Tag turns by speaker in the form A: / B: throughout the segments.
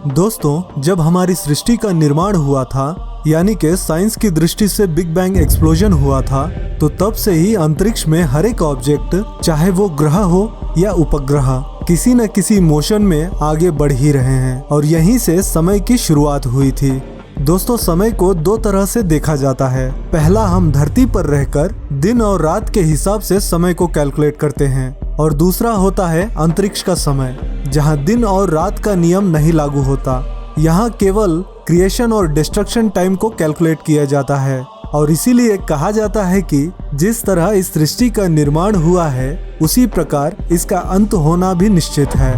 A: दोस्तों, जब हमारी सृष्टि का निर्माण हुआ था, यानी कि साइंस की दृष्टि से बिग बैंग एक्सप्लोजन हुआ था, तो तब से ही अंतरिक्ष में हर एक ऑब्जेक्ट, चाहे वो ग्रह हो या उपग्रह, किसी न किसी मोशन में आगे बढ़ ही रहे हैं और यहीं से समय की शुरुआत हुई थी। दोस्तों, समय को दो तरह से देखा जाता है। पहला, हम धरती पर रहकर दिन और रात के हिसाब से समय को कैलकुलेट करते हैं, और दूसरा होता है अंतरिक्ष का समय, जहां दिन और रात का नियम नहीं लागू होता। यहाँ केवल क्रिएशन और डिस्ट्रक्शन टाइम को कैलकुलेट किया जाता है, और इसीलिए कहा जाता है कि जिस तरह इस सृष्टि का निर्माण हुआ है, उसी प्रकार इसका अंत होना भी निश्चित है।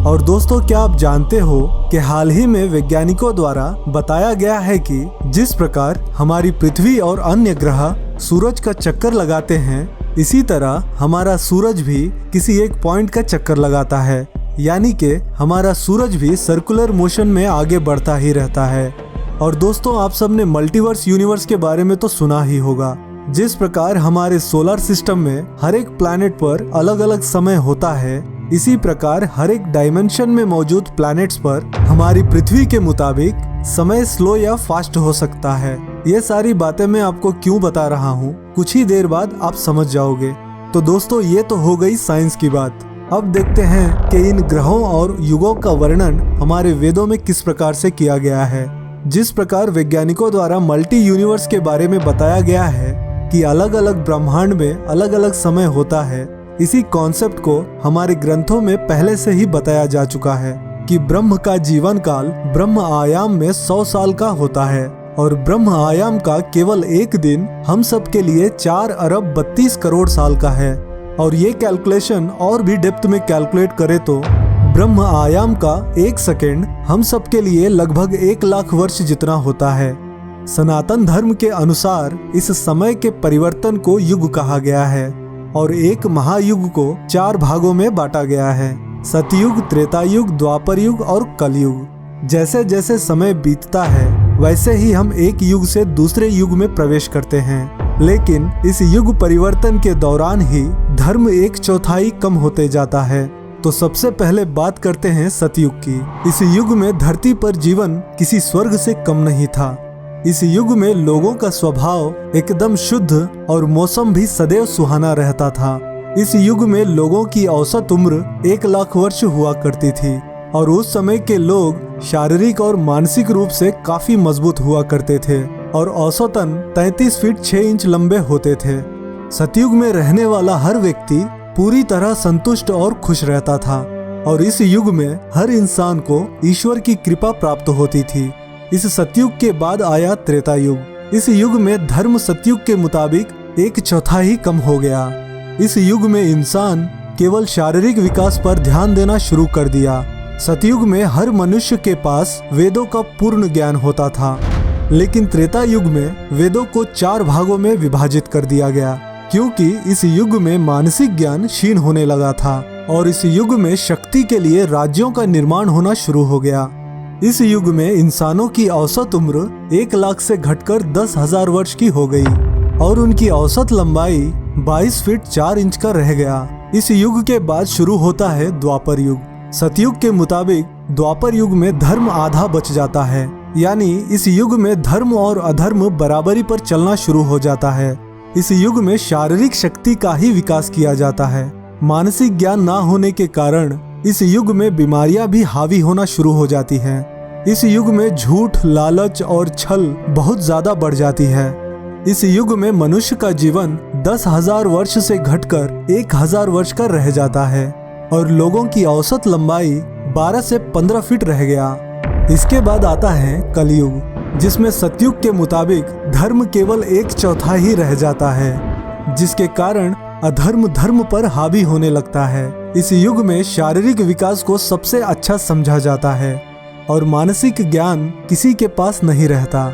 A: और दोस्तों, क्या आप जानते हो कि हाल ही में वैज्ञानिकों द्वारा बताया गया है कि जिस प्रकार हमारी पृथ्वी और अन्य ग्रह सूरज का चक्कर लगाते हैं, इसी तरह हमारा सूरज भी किसी एक पॉइंट का चक्कर लगाता है, यानी कि हमारा सूरज भी सर्कुलर मोशन में आगे बढ़ता ही रहता है। और दोस्तों, आप सबने मल्टीवर्स यूनिवर्स के बारे में तो सुना ही होगा। जिस प्रकार हमारे सोलर सिस्टम में हर एक प्लैनेट पर अलग अलग समय होता है, इसी प्रकार हर एक डायमेंशन में मौजूद प्लैनेट्स पर हमारी पृथ्वी के मुताबिक समय स्लो या फास्ट हो सकता है। ये सारी बातें मैं आपको क्यों बता रहा हूँ, कुछ ही देर बाद आप समझ जाओगे। तो दोस्तों, ये तो हो गई साइंस की बात। अब देखते हैं कि इन ग्रहों और युगों का वर्णन हमारे वेदों में किस प्रकार से किया गया है। जिस प्रकार वैज्ञानिकों द्वारा मल्टी यूनिवर्स के बारे में बताया गया है कि अलग अलग ब्रह्मांड में अलग अलग समय होता है, इसी कॉन्सेप्ट को हमारे ग्रंथों में पहले से ही बताया जा चुका है कि ब्रह्म का जीवन काल ब्रह्म आयाम में 100 साल का होता है, और ब्रह्म आयाम का केवल एक दिन हम सब के लिए 4 अरब 32 करोड़ साल का है। और ये कैलकुलेशन और भी डेप्थ में कैलकुलेट करे तो ब्रह्म आयाम का एक सेकेंड हम सब के लिए लगभग 1 लाख वर्ष जितना होता है। सनातन धर्म के अनुसार इस समय के परिवर्तन को युग कहा गया है, और एक महायुग को 4 भागों में बांटा गया है: सतयुग, त्रेता युग, द्वापर युग और कलयुग। जैसे जैसे समय बीतता है, वैसे ही हम एक युग से दूसरे युग में प्रवेश करते हैं, लेकिन इस युग परिवर्तन के दौरान ही धर्म 1/4 कम होते जाता है। तो सबसे पहले बात करते हैं सतयुग की। इस युग में धरती पर जीवन किसी स्वर्ग से कम नहीं था। इस युग में लोगों का स्वभाव एकदम शुद्ध और मौसम भी सदैव सुहाना रहता था। इस युग में लोगों की औसत उम्र 1 लाख वर्ष हुआ करती थी, और उस समय के लोग शारीरिक और मानसिक रूप से काफी मजबूत हुआ करते थे और औसतन 33 फीट 6 इंच लंबे होते थे। सतयुग में रहने वाला हर व्यक्ति पूरी तरह संतुष्ट और खुश रहता था, और इस युग में हर इंसान को ईश्वर की कृपा प्राप्त होती थी। इस सतयुग के बाद आया त्रेता युग। इस युग में धर्म सतयुग के मुताबिक 1/4 कम हो गया। इस युग में इंसान केवल शारीरिक विकास पर ध्यान देना शुरू कर दिया। सतयुग में हर मनुष्य के पास वेदों का पूर्ण ज्ञान होता था, लेकिन त्रेता युग में वेदों को 4 भागों में विभाजित कर दिया गया, क्योंकि इस युग में मानसिक ज्ञान क्षीण होने लगा था, और इस युग में शक्ति के लिए राज्यों का निर्माण होना शुरू हो गया। इस युग में इंसानों की औसत उम्र 1 लाख से घटकर 10,000 वर्ष की हो गई, और उनकी औसत लंबाई 22 फीट 4 इंच का रह गया। इस युग के बाद शुरू होता है द्वापर युग। सतयुग के मुताबिक द्वापर युग में धर्म आधा बच जाता है, यानी इस युग में धर्म और अधर्म बराबरी पर चलना शुरू हो जाता है। इस युग में शारीरिक शक्ति का ही विकास किया जाता है। मानसिक ज्ञान ना होने के कारण इस युग में बीमारियां भी हावी होना शुरू हो जाती हैं। इस युग में झूठ, लालच और छल बहुत ज्यादा बढ़ जाती है। इस युग में मनुष्य का जीवन 10,000 वर्ष से घटकर 1,000 वर्ष का रह जाता है, और लोगों की औसत लंबाई 12 से 15 फीट रह गया। इसके बाद आता है कलयुग, जिसमें सतयुग के मुताबिक धर्म केवल 1/4 ही रह जाता है, जिसके कारण अधर्म धर्म पर हावी होने लगता है। इस युग में शारीरिक विकास को सबसे अच्छा समझा जाता है, और मानसिक ज्ञान किसी के पास नहीं रहता,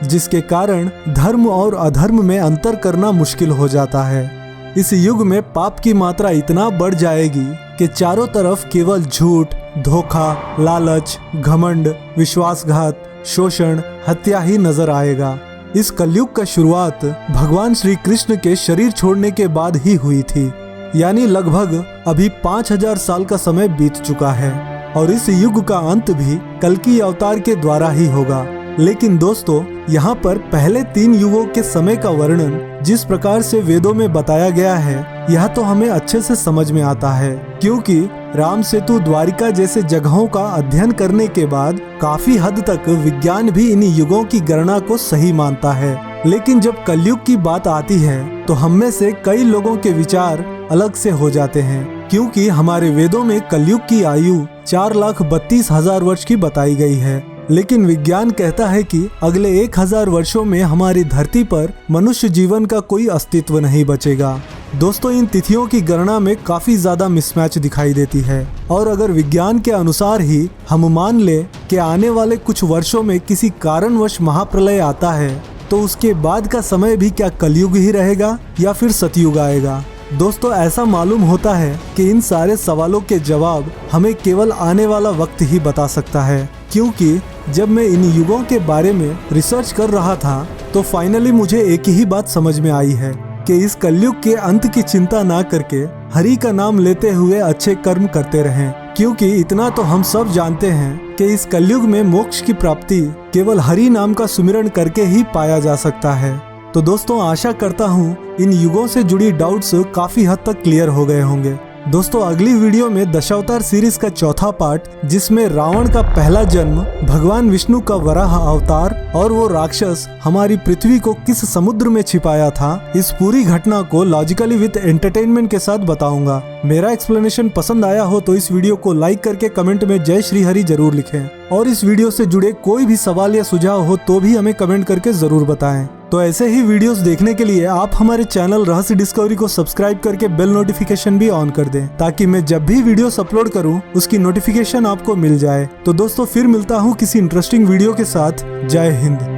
A: जिसके कारण धर्म और अधर्म में अंतर करना मुश्किल हो जाता है। इस युग में पाप की मात्रा इतना बढ़ जाएगी कि चारों तरफ केवल झूठ, धोखा, लालच, घमंड, विश्वासघात, शोषण, हत्या ही नजर आएगा। इस कलयुग का शुरुआत भगवान श्री कृष्ण के शरीर छोड़ने के बाद ही हुई थी, यानी लगभग अभी 5000 साल का समय बीत चुका है। और इस युग का अंत भी कल्कि अवतार के द्वारा ही होगा। लेकिन दोस्तों, यहाँ पर पहले 3 युगों के समय का वर्णन जिस प्रकार से वेदों में बताया गया है, यह तो हमें अच्छे से समझ में आता है, क्योंकि राम सेतु, द्वारिका जैसे जगहों का अध्ययन करने के बाद काफी हद तक विज्ञान भी इन युगों की गणना को सही मानता है। लेकिन जब कलयुग की बात आती है तो हम में से कई लोगों के विचार अलग से हो जाते हैं, क्योंकि हमारे वेदों में कलयुग की आयु 4,32,000 वर्ष की बताई गई है। लेकिन विज्ञान कहता है कि अगले 1000 वर्षों में हमारी धरती पर मनुष्य जीवन का कोई अस्तित्व नहीं बचेगा। दोस्तों, इन तिथियों की गणना में काफी ज्यादा मिसमैच दिखाई देती है, और अगर विज्ञान के अनुसार ही हम मान ले कि आने वाले कुछ वर्षों में किसी कारणवश महाप्रलय आता है, तो उसके बाद का समय भी क्या कलयुग ही रहेगा या फिर सतयुग आएगा? दोस्तों, ऐसा मालूम होता है कि इन सारे सवालों के जवाब हमें केवल आने वाला वक्त ही बता सकता है, क्योंकि जब मैं इन युगों के बारे में रिसर्च कर रहा था तो फाइनली मुझे एक ही बात समझ में आई है कि इस कलयुग के अंत की चिंता ना करके हरि का नाम लेते हुए अच्छे कर्म करते रहें, क्योंकि इतना तो हम सब जानते हैं कि इस कलयुग में मोक्ष की प्राप्ति केवल हरि नाम का सुमिरन करके ही पाया जा सकता है। तो दोस्तों, आशा करता हूँ इन युगों से जुड़ी डाउट्स काफी हद तक क्लियर हो गए होंगे। दोस्तों, अगली वीडियो में दशावतार सीरीज का चौथा पार्ट, जिसमें रावण का पहला जन्म, भगवान विष्णु का वराह अवतार और वो राक्षस हमारी पृथ्वी को किस समुद्र में छिपाया था, इस पूरी घटना को लॉजिकली विद एंटरटेनमेंट के साथ बताऊंगा। मेरा एक्सप्लेनेशन पसंद आया हो तो इस वीडियो को लाइक करके कमेंट में जय श्री हरि जरूर लिखें, और इस वीडियो से जुड़े कोई भी सवाल या सुझाव हो तो भी हमें कमेंट करके जरूर बताएं। तो ऐसे ही वीडियोस देखने के लिए आप हमारे चैनल रहस्य डिस्कवरी को सब्सक्राइब करके बेल नोटिफिकेशन भी ऑन कर दें, ताकि मैं जब भी वीडियोस अपलोड करूं उसकी नोटिफिकेशन आपको मिल जाए। तो दोस्तों, फिर मिलता हूं किसी इंटरेस्टिंग वीडियो के साथ। जय हिंद।